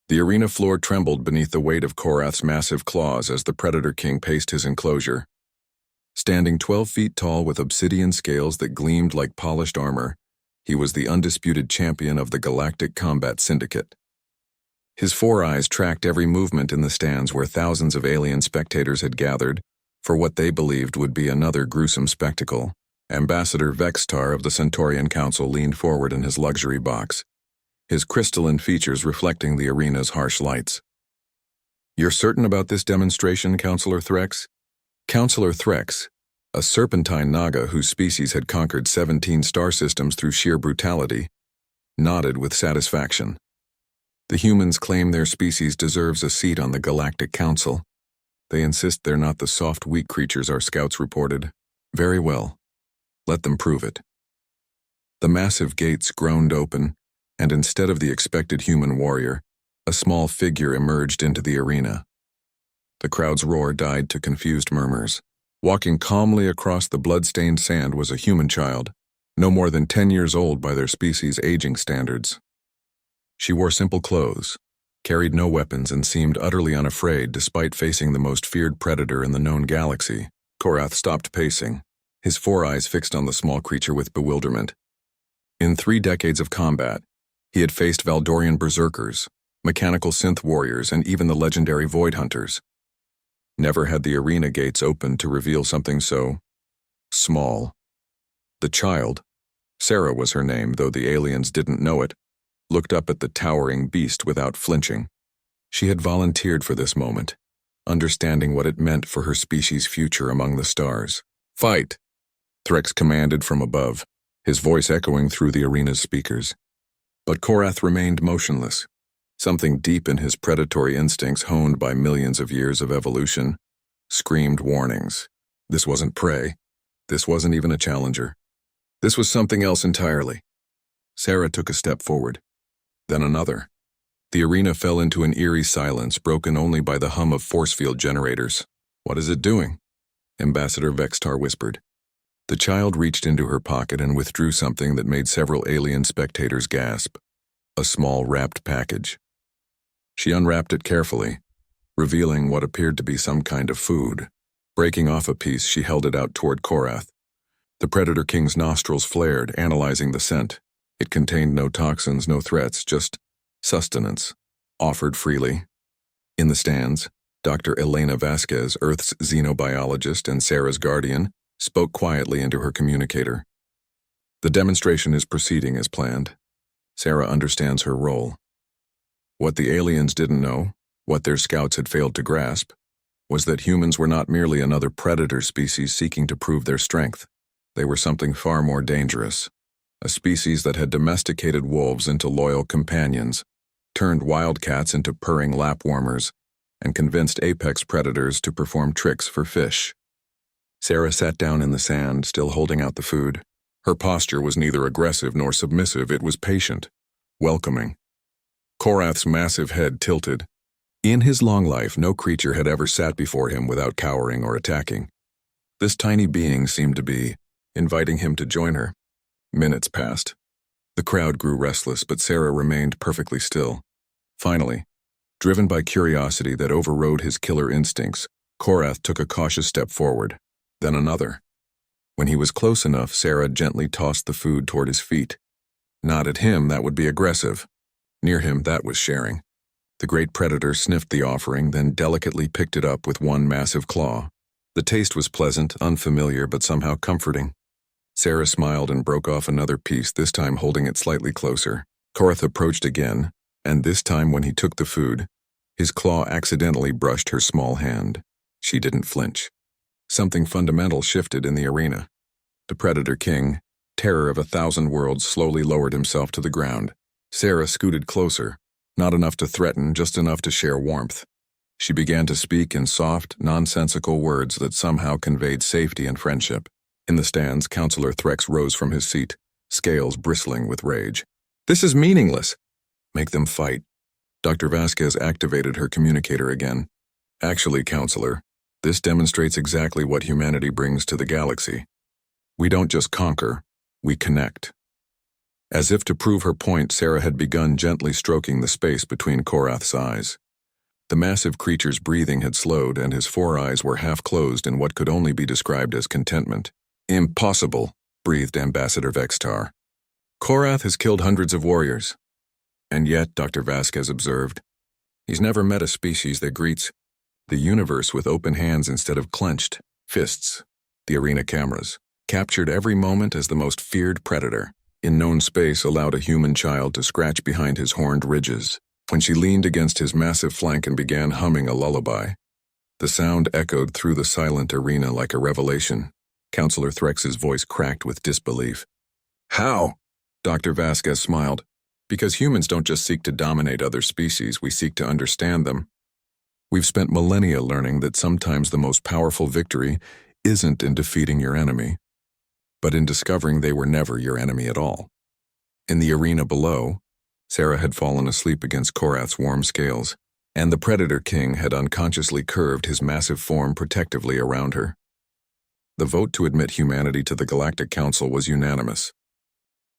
The arena floor trembled beneath the weight of Korath's massive claws as the Predator King paced his enclosure. Standing 12 feet tall with obsidian scales that gleamed like polished armor, he was the undisputed champion of the Galactic Combat Syndicate. His four eyes tracked every movement in the stands where thousands of alien spectators had gathered for what they believed would be another gruesome spectacle. Ambassador Vextar of the Centaurian Council leaned forward in his luxury box, his crystalline features reflecting the arena's harsh lights. "You're certain about this demonstration, Counselor Threx?" Counselor Threx, a serpentine naga whose species had conquered 17 star systems through sheer brutality, nodded with satisfaction. The humans claim their species deserves a seat on the Galactic Council. They insist they're not the soft, weak creatures our scouts reported. Very well. Let them prove it. The massive gates groaned open, and instead of the expected human warrior, a small figure emerged into the arena. The crowd's roar died to confused murmurs. Walking calmly across the blood-stained sand was a human child, no more than 10 years old by their species' aging standards. She wore simple clothes, carried no weapons, and seemed utterly unafraid despite facing the most feared predator in the known galaxy. Korath stopped pacing, his four eyes fixed on the small creature with bewilderment. In 3 decades of combat, he had faced Valdorian berserkers, mechanical synth warriors, and even the legendary Void Hunters. Never had the arena gates opened to reveal something so small. The child, Sarah was her name, though the aliens didn't know it, looked up at the towering beast without flinching. She had volunteered for this moment, understanding what it meant for her species' future among the stars. "Fight!" Threx commanded from above, his voice echoing through the arena's speakers. But Korath remained motionless. Something deep in his predatory instincts, honed by millions of years of evolution, screamed warnings. This wasn't prey. This wasn't even a challenger. This was something else entirely. Sarah took a step forward, then another. The arena fell into an eerie silence, broken only by the hum of force field generators. "What is it doing?" Ambassador Vextar whispered. The child reached into her pocket and withdrew something that made several alien spectators gasp. A small wrapped package. She unwrapped it carefully, revealing what appeared to be some kind of food. Breaking off a piece, she held it out toward Korath. The Predator King's nostrils flared, analyzing the scent. It contained no toxins, no threats, just sustenance, offered freely. In the stands, Dr. Elena Vasquez, Earth's xenobiologist and Sarah's guardian, spoke quietly into her communicator. "The demonstration is proceeding as planned. Sarah understands her role. What the aliens didn't know, what their scouts had failed to grasp, was that humans were not merely another predator species seeking to prove their strength. They were something far more dangerous. A species that had domesticated wolves into loyal companions, turned wildcats into purring lapwarmers, and convinced apex predators to perform tricks for fish." Sarah sat down in the sand, still holding out the food. Her posture was neither aggressive nor submissive, it was patient, welcoming. Korath's massive head tilted. In his long life, no creature had ever sat before him without cowering or attacking. This tiny being seemed to be inviting him to join her. Minutes passed. The crowd grew restless, but Sarah remained perfectly still. Finally, driven by curiosity that overrode his killer instincts, Korath took a cautious step forward, then another. When he was close enough, Sarah gently tossed the food toward his feet. Not at him, that would be aggressive. Near him, that was sharing. The great predator sniffed the offering, then delicately picked it up with one massive claw. The taste was pleasant, unfamiliar, but somehow comforting. Sarah smiled and broke off another piece, this time holding it slightly closer. Korath approached again, and this time when he took the food, his claw accidentally brushed her small hand. She didn't flinch. Something fundamental shifted in the arena. The Predator King, terror of 1,000 worlds, slowly lowered himself to the ground. Sarah scooted closer, not enough to threaten, just enough to share warmth. She began to speak in soft, nonsensical words that somehow conveyed safety and friendship. In the stands, Counselor Threx rose from his seat, scales bristling with rage. "This is meaningless." "Make them fight." Dr. Vasquez activated her communicator again. "Actually, Counselor, this demonstrates exactly what humanity brings to the galaxy. We don't just conquer, we connect." As if to prove her point, Sarah had begun gently stroking the space between Korath's eyes. The massive creature's breathing had slowed, and his four eyes were half closed in what could only be described as contentment. "Impossible," breathed Ambassador Vextar. "Korath has killed hundreds of warriors." "And yet," Dr. Vasquez observed, "he's never met a species that greets the universe with open hands instead of clenched fists." The arena cameras captured every moment as the most feared predator in known space allowed a human child to scratch behind his horned ridges. When she leaned against his massive flank and began humming a lullaby, the sound echoed through the silent arena like a revelation. Counselor Threx's voice cracked with disbelief. "How?" Dr. Vasquez smiled. "Because humans don't just seek to dominate other species, we seek to understand them. We've spent millennia learning that sometimes the most powerful victory isn't in defeating your enemy, but in discovering they were never your enemy at all." In the arena below, Sarah had fallen asleep against Korath's warm scales, and the Predator King had unconsciously curved his massive form protectively around her. The vote to admit humanity to the Galactic Council was unanimous.